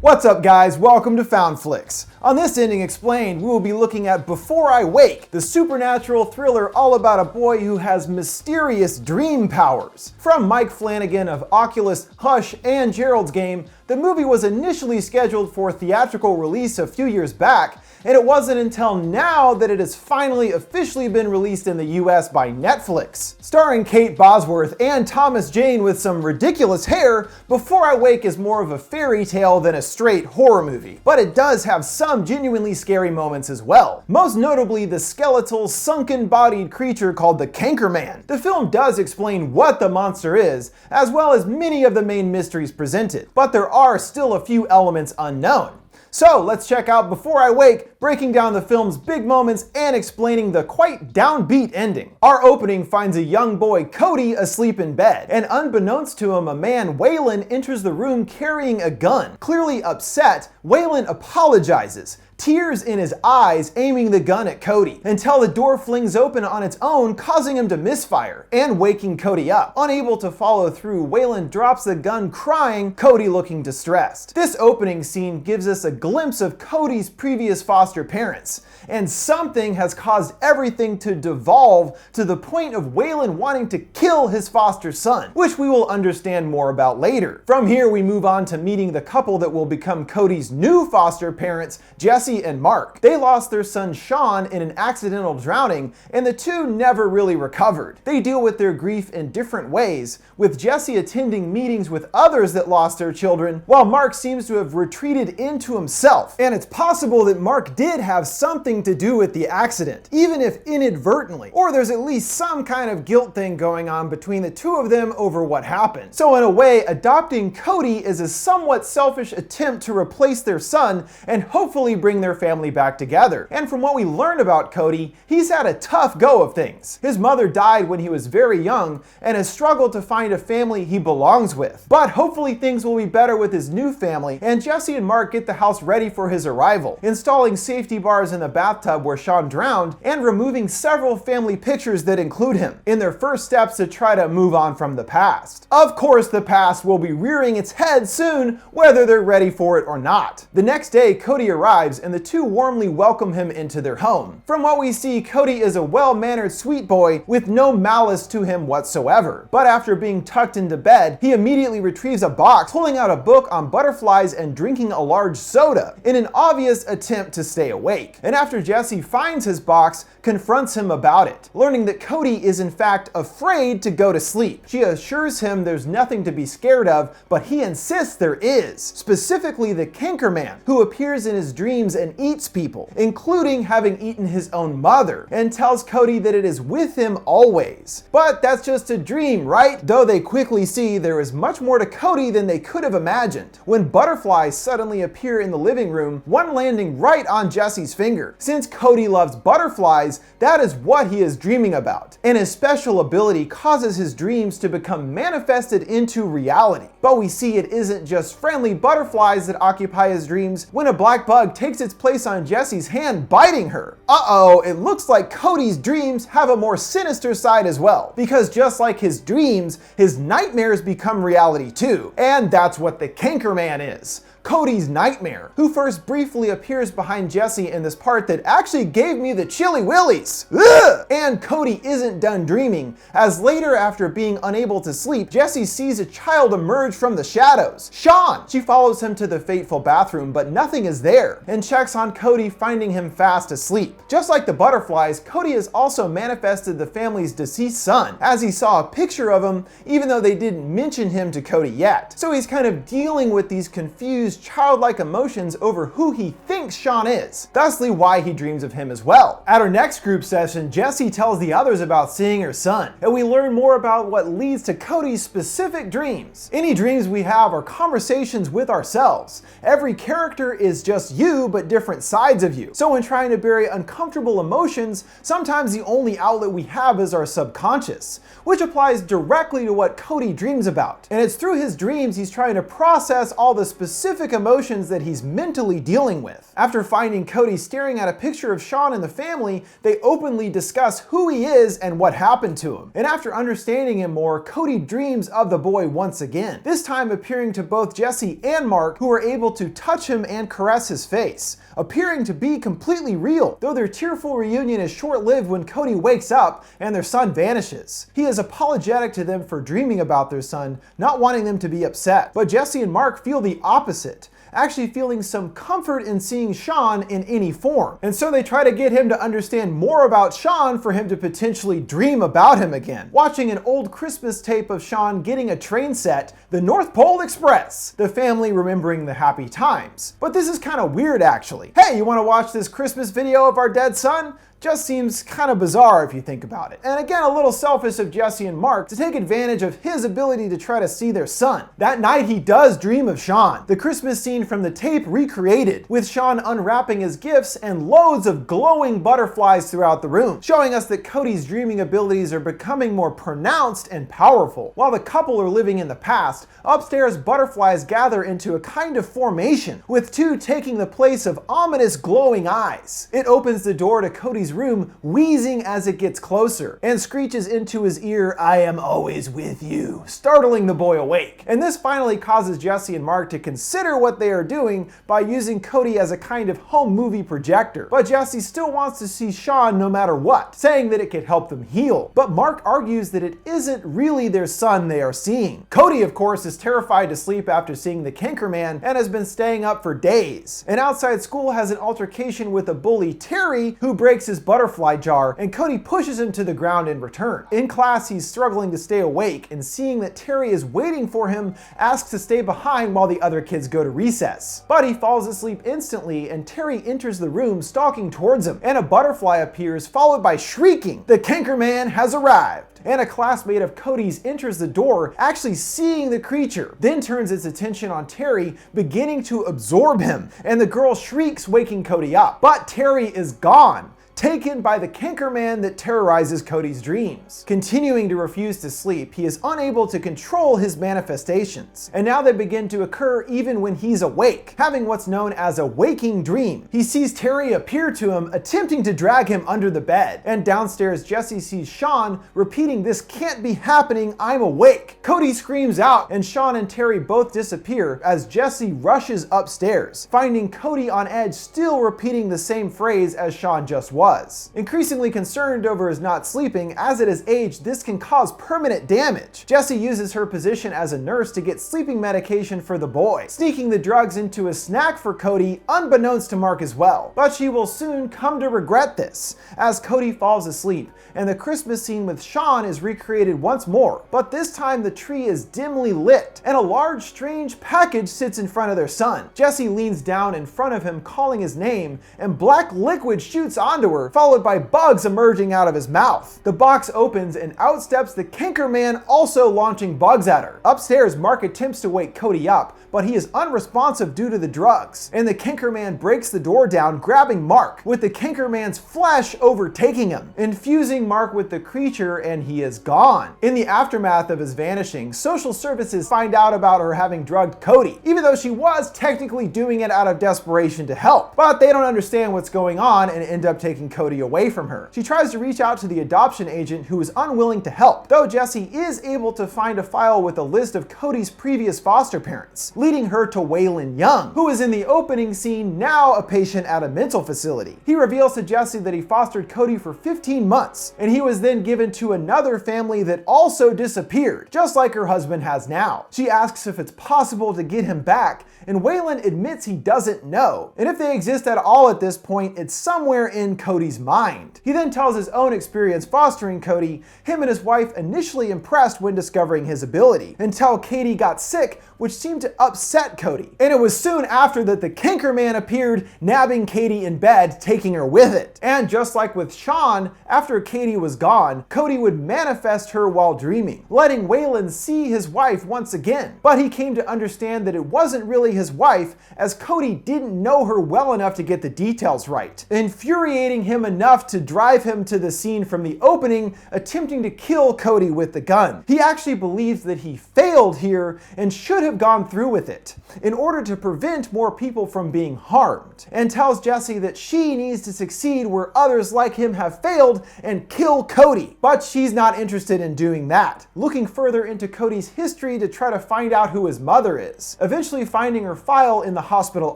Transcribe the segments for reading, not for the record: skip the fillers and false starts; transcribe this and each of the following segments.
What's up guys, welcome to FoundFlix. On this Ending Explained, we will be looking at Before I Wake, the supernatural thriller all about a boy who has mysterious dream powers. From Mike Flanagan of Oculus, Hush, and Gerald's game, the movie was initially scheduled for theatrical release a few years back, and it wasn't until now that it has finally officially been released in the US by Netflix. Starring Kate Bosworth and Thomas Jane with some ridiculous hair, Before I Wake is more of a fairy tale than a straight horror movie, but it does have some genuinely scary moments as well. Most notably the skeletal, sunken-bodied creature called the Canker Man. The film does explain what the monster is, as well as many of the main mysteries presented, but there are still a few elements unknown. So let's check out Before I Wake, breaking down the film's big moments and explaining the quite downbeat ending. Our opening finds a young boy, Cody, asleep in bed, and unbeknownst to him, a man, Waylon, enters the room carrying a gun. Clearly upset, Waylon apologizes, tears in his eyes, aiming the gun at Cody, until the door flings open on its own, causing him to misfire and waking Cody up. Unable to follow through, Waylon drops the gun crying, Cody looking distressed. This opening scene gives us a glimpse of Cody's previous foster parents, and something has caused everything to devolve to the point of Waylon wanting to kill his foster son, which we will understand more about later. From here we move on to meeting the couple that will become Cody's new foster parents, Jesse and Mark. They lost their son Sean in an accidental drowning, and the two never really recovered. They deal with their grief in different ways, with Jesse attending meetings with others that lost their children, while Mark seems to have retreated into himself. And it's possible that Mark did have something to do with the accident, even if inadvertently, or there's at least some kind of guilt thing going on between the two of them over what happened. So in a way, adopting Cody is a somewhat selfish attempt to replace their son and hopefully bring their family back together. And from what we learned about Cody, he's had a tough go of things. His mother died when he was very young and has struggled to find a family he belongs with. But hopefully things will be better with his new family, and Jesse and Mark get the house ready for his arrival, installing safety bars in the bathtub where Sean drowned and removing several family pictures that include him, in their first steps to try to move on from the past. Of course, the past will be rearing its head soon, whether they're ready for it or not. The next day, Cody arrives and the two warmly welcome him into their home. From what we see, Cody is a well-mannered sweet boy with no malice to him whatsoever. But after being tucked into bed, he immediately retrieves a box, pulling out a book on butterflies and drinking a large soda, in an obvious attempt to stay awake. And after Jesse finds his box, confronts him about it, learning that Cody is in fact afraid to go to sleep. She assures him there's nothing to be scared of, but he insists there is, specifically the Canker Man, who appears in his dreams and eats people, including having eaten his own mother, and tells Cody that it is with him always. But that's just a dream, right? Though they quickly see there is much more to Cody than they could have imagined, when butterflies suddenly appear in the living room, one landing right on Jesse's finger. Since Cody loves butterflies, that is what he is dreaming about, and his special ability causes his dreams to become manifested into reality. But we see it isn't just friendly butterflies that occupy his dreams when a black bug takes its place on Jesse's hand, biting her. Uh-oh, it looks like Cody's dreams have a more sinister side as well, because just like his dreams, his nightmares become reality too. And that's what the Canker Man is. Cody's nightmare, who first briefly appears behind Jesse in this part that actually gave me the chilly willies. Ugh! And Cody isn't done dreaming, as later, after being unable to sleep, Jesse sees a child emerge from the shadows. Sean! She follows him to the fateful bathroom, but nothing is there, and checks on Cody, finding him fast asleep. Just like the butterflies, Cody has also manifested the family's deceased son, as he saw a picture of him, even though they didn't mention him to Cody yet. So he's kind of dealing with these confused childlike emotions over who he thinks Sean is, thusly why he dreams of him as well. At our next group session, Jesse tells the others about seeing her son, and we learn more about what leads to Cody's specific dreams. Any dreams we have are conversations with ourselves. Every character is just you, but different sides of you. So when trying to bury uncomfortable emotions, sometimes the only outlet we have is our subconscious, which applies directly to what Cody dreams about. And it's through his dreams he's trying to process all the specific specific emotions that he's mentally dealing with. After finding Cody staring at a picture of Sean and the family, they openly discuss who he is and what happened to him. And after understanding him more, Cody dreams of the boy once again, this time appearing to both Jesse and Mark, who are able to touch him and caress his face, appearing to be completely real, though their tearful reunion is short-lived when Cody wakes up and their son vanishes. He is apologetic to them for dreaming about their son, not wanting them to be upset. But Jesse and Mark feel the opposite, actually feeling some comfort in seeing Sean in any form. And so they try to get him to understand more about Sean for him to potentially dream about him again. Watching an old Christmas tape of Sean getting a train set, the North Pole Express, the family remembering the happy times. But this is kind of weird actually. Hey, you want to watch this Christmas video of our dead son? Just seems kind of bizarre if you think about it. And again, a little selfish of Jesse and Mark to take advantage of his ability to try to see their son. That night he does dream of Sean. The Christmas scene from the tape recreated, with Sean unwrapping his gifts and loads of glowing butterflies throughout the room, showing us that Cody's dreaming abilities are becoming more pronounced and powerful. While the couple are living in the past, upstairs butterflies gather into a kind of formation, with two taking the place of ominous glowing eyes. It opens the door to Cody's room, wheezing as it gets closer, and screeches into his ear, "I am always with you," startling the boy awake. And this finally causes Jesse and Mark to consider what they are doing by using Cody as a kind of home movie projector. But Jesse still wants to see Sean no matter what, saying that it could help them heal. But Mark argues that it isn't really their son they are seeing. Cody, of course, is terrified to sleep after seeing the Canker Man and has been staying up for days. And outside school has an altercation with a bully, Terry, who breaks his butterfly jar, and Cody pushes him to the ground in return. In class, he's struggling to stay awake, and seeing that Terry is waiting for him, asks to stay behind while the other kids go to recess. But he falls asleep instantly, and Terry enters the room stalking towards him, and a butterfly appears, followed by shrieking, "The Canker Man has arrived!" And a classmate of Cody's enters the door, actually seeing the creature, then turns its attention on Terry, beginning to absorb him, and the girl shrieks, waking Cody up. But Terry is gone, taken by the Canker Man that terrorizes Cody's dreams. Continuing to refuse to sleep, he is unable to control his manifestations, and now they begin to occur even when he's awake, having what's known as a waking dream. He sees Terry appear to him, attempting to drag him under the bed, and downstairs Jesse sees Sean repeating, "This can't be happening, I'm awake." Cody screams out, and Sean and Terry both disappear as Jesse rushes upstairs, finding Cody on edge, still repeating the same phrase as Sean just was. Increasingly concerned over his not sleeping, as at his age this can cause permanent damage, Jesse uses her position as a nurse to get sleeping medication for the boy, sneaking the drugs into a snack for Cody, unbeknownst to Mark as well. But she will soon come to regret this, as Cody falls asleep, and the Christmas scene with Sean is recreated once more, but this time the tree is dimly lit, and a large strange package sits in front of their son. Jesse leans down in front of him, calling his name, and black liquid shoots onto her, followed by bugs emerging out of his mouth. The box opens and out steps the Canker Man, also launching bugs at her. Upstairs, Mark attempts to wake Cody up, but he is unresponsive due to the drugs, and the Canker Man breaks the door down, grabbing Mark, with the Canker Man's flesh overtaking him, infusing Mark with the creature, and he is gone. In the aftermath of his vanishing, social services find out about her having drugged Cody, even though she was technically doing it out of desperation to help. But they don't understand what's going on and end up taking Cody away from her. She tries to reach out to the adoption agent, who is unwilling to help, though Jesse is able to find a file with a list of Cody's previous foster parents, leading her to Waylon Young, who is in the opening scene now a patient at a mental facility. He reveals to Jesse that he fostered Cody for 15 months, and he was then given to another family that also disappeared, just like her husband has now. She asks if it's possible to get him back, and Waylon admits he doesn't know, and if they exist at all at this point, it's somewhere in Cody's mind. He then tells his own experience fostering Cody, him and his wife initially impressed when discovering his ability, until Katie got sick, which seemed to upset Cody. And it was soon after that the Canker Man appeared, nabbing Katie in bed, taking her with it. And just like with Sean, after Katie was gone, Cody would manifest her while dreaming, letting Waylon see his wife once again. But he came to understand that it wasn't really his wife, as Cody didn't know her well enough to get the details right, infuriating irritating him enough to drive him to the scene from the opening, attempting to kill Cody with the gun. He actually believes that he failed here and should have gone through with it in order to prevent more people from being harmed, and tells Jesse that she needs to succeed where others like him have failed and kill Cody. But she's not interested in doing that, looking further into Cody's history to try to find out who his mother is, eventually finding her file in the hospital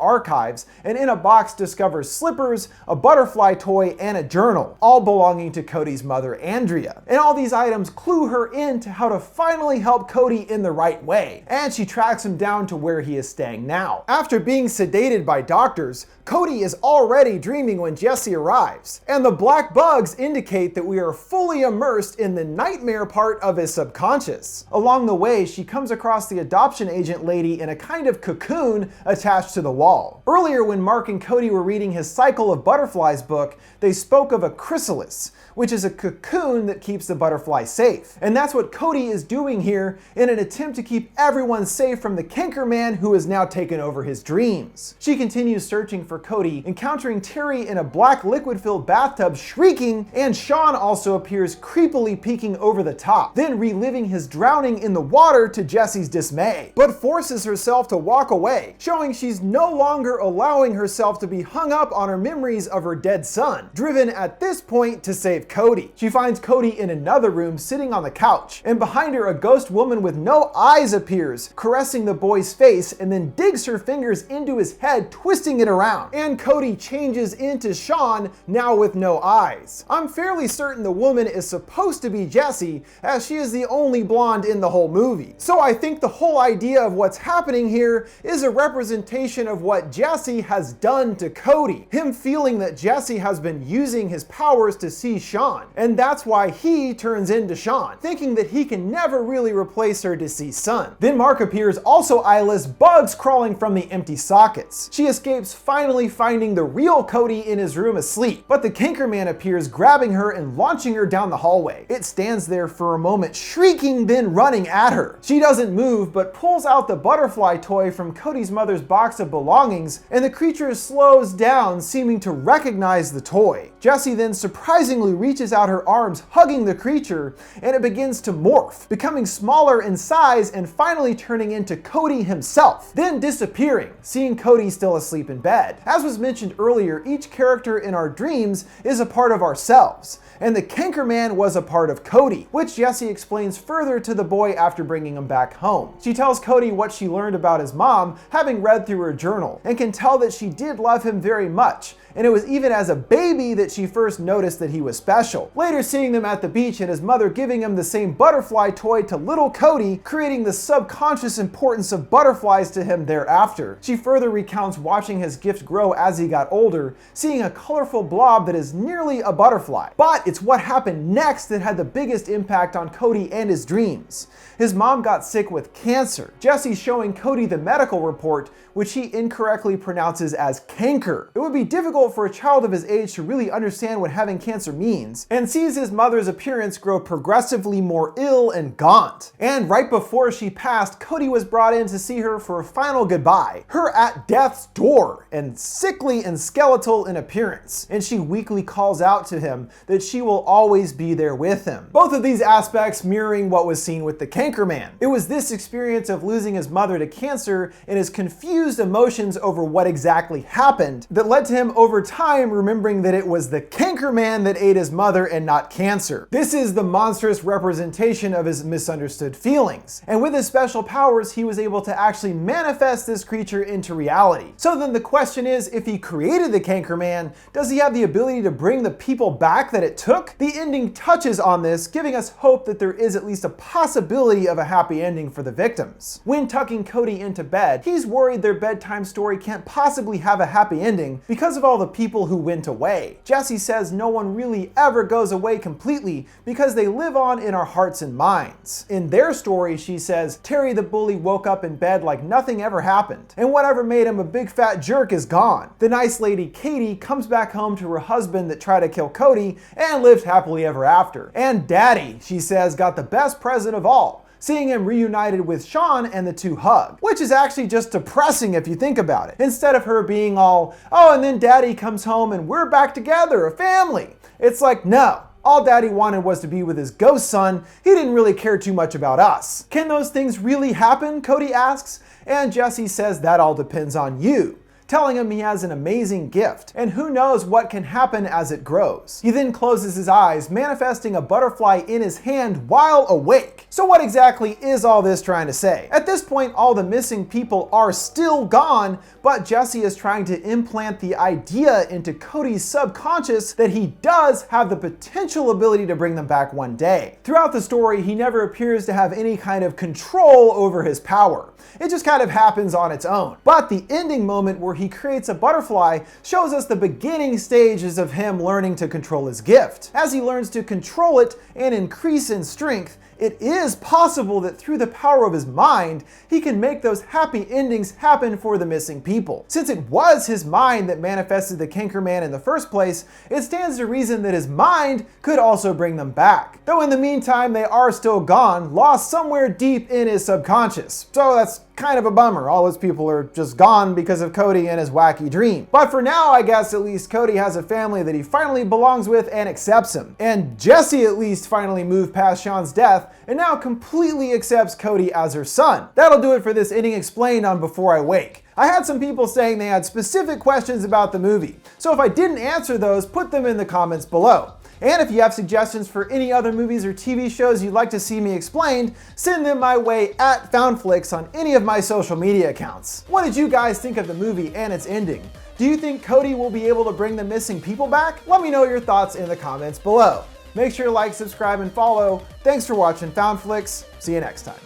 archives, and in a box discovers slippers, a butterfly toy, and a journal, all belonging to Cody's mother, Andrea. And all these items clue her into how to finally help Cody in the right way, and she tracks him down to where he is staying now. After being sedated by doctors, Cody is already dreaming when Jesse arrives, and the black bugs indicate that we are fully immersed in the nightmare part of his subconscious. Along the way, she comes across the adoption agent lady in a kind of cocoon attached to the wall. Earlier, when Mark and Cody were reading his Cycle of Butterflies book, they spoke of a chrysalis, which is a cocoon that keeps the butterfly safe. And that's what Cody is doing here in an attempt to keep everyone safe from the Canker Man who has now taken over his dreams. She continues searching for Cody, encountering Terry in a black liquid-filled bathtub shrieking, and Sean also appears creepily peeking over the top, then reliving his drowning in the water to Jesse's dismay, but forces herself to walk away, showing she's no longer allowing herself to be hung up on her memories of her dead son, driven at this point to save Cody. She finds Cody in another room sitting on the couch, and behind her a ghost woman with no eyes appears, caressing the boy's face, and then digs her fingers into his head, twisting it around. And Cody changes into Sean, now with no eyes. I'm fairly certain the woman is supposed to be Jessie, as she is the only blonde in the whole movie. So I think the whole idea of what's happening here is a representation of what Jesse has done to Cody. Him feeling that Jesse has been using his powers to see Sean, and that's why he turns into Sean, thinking that he can never really replace her deceased son. Then Mark appears, also eyeless, bugs crawling from the empty sockets. She escapes, finally finding the real Cody in his room asleep, but the Canker Man appears, grabbing her and launching her down the hallway. It stands there for a moment, shrieking, then running at her. She doesn't move, but pulls out the butterfly toy from Cody's mother's box of belongings, and the creature slows down, seeming to recognize the toy. Jessie then surprisingly reaches out her arms, hugging the creature, and it begins to morph, becoming smaller in size and finally turning into Cody himself, then disappearing, seeing Cody still asleep in bed. As was mentioned earlier, each character in our dreams is a part of ourselves, and the Canker Man was a part of Cody, which Jessie explains further to the boy after bringing him back home. She tells Cody what she learned about his mom, having read through her journal, and can tell that she did love him very much, and it was even as a baby that she first noticed that he was special. Later, seeing them at the beach and his mother giving him the same butterfly toy to little Cody, creating the subconscious importance of butterflies to him thereafter. She further recounts watching his gift grow as he got older, seeing a colorful blob that is nearly a butterfly. But it's what happened next that had the biggest impact on Cody and his dreams. His mom got sick with cancer. Jessie showing Cody the medical report, which he incorrectly pronounces as canker. It would be difficult for a child of his age to really understand what having cancer means, and sees his mother's appearance grow progressively more ill and gaunt. And right before she passed, Cody was brought in to see her for a final goodbye, her at death's door, and sickly and skeletal in appearance, and she weakly calls out to him that she will always be there with him. Both of these aspects mirroring what was seen with the Canker Man. It was this experience of losing his mother to cancer and his confused emotions over what exactly happened that led to him over time remembering that it was the Canker Man that ate his mother and not cancer. This is the monstrous representation of his misunderstood feelings. And with his special powers, he was able to actually manifest this creature into reality. So then the question is, if he created the Canker Man, does he have the ability to bring the people back that it took? The ending touches on this, giving us hope that there is at least a possibility of a happy ending for the victims. When tucking Cody into bed, he's worried their bedtime story can't possibly have a happy ending because of all the people who went away. Jessie says no one really ever goes away completely because they live on in our hearts and minds. In their story, she says, Terry the bully woke up in bed like nothing ever happened, and whatever made him a big fat jerk is gone. The nice lady Katie comes back home to her husband that tried to kill Cody and lived happily ever after. And Daddy, she says, got the best present of all, seeing him reunited with Sean and the two hug, which is actually just depressing if you think about it. Instead of her being all, oh, and then daddy comes home and we're back together, a family. It's like, no. All daddy wanted was to be with his ghost son. He didn't really care too much about us. Can those things really happen? Cody asks. And Jesse says that all depends on you, telling him he has an amazing gift, and who knows what can happen as it grows. He then closes his eyes, manifesting a butterfly in his hand while awake. So what exactly is all this trying to say? At this point, all the missing people are still gone, but Jesse is trying to implant the idea into Cody's subconscious that he does have the potential ability to bring them back one day. Throughout the story, he never appears to have any kind of control over his power. It just kind of happens on its own. But the ending moment where he creates a butterfly shows us the beginning stages of him learning to control his gift. As he learns to control it and increase in strength, it is possible that through the power of his mind, he can make those happy endings happen for the missing people. Since it was his mind that manifested the Canker Man in the first place, it stands to reason that his mind could also bring them back. Though in the meantime, they are still gone, lost somewhere deep in his subconscious. So that's kind of a bummer. All those people are just gone because of Cody and his wacky dream. But for now, I guess at least Cody has a family that he finally belongs with and accepts him. And Jessie at least finally moved past Sean's death and now completely accepts Cody as her son. That'll do it for this ending explained on Before I Wake. I had some people saying they had specific questions about the movie, so if I didn't answer those, put them in the comments below. And if you have suggestions for any other movies or TV shows you'd like to see me explained, send them my way at FoundFlix on any of my social media accounts. What did you guys think of the movie and its ending? Do you think Cody will be able to bring the missing people back? Let me know your thoughts in the comments below. Make sure to like, subscribe, and follow. Thanks for watching FoundFlix. See you next time.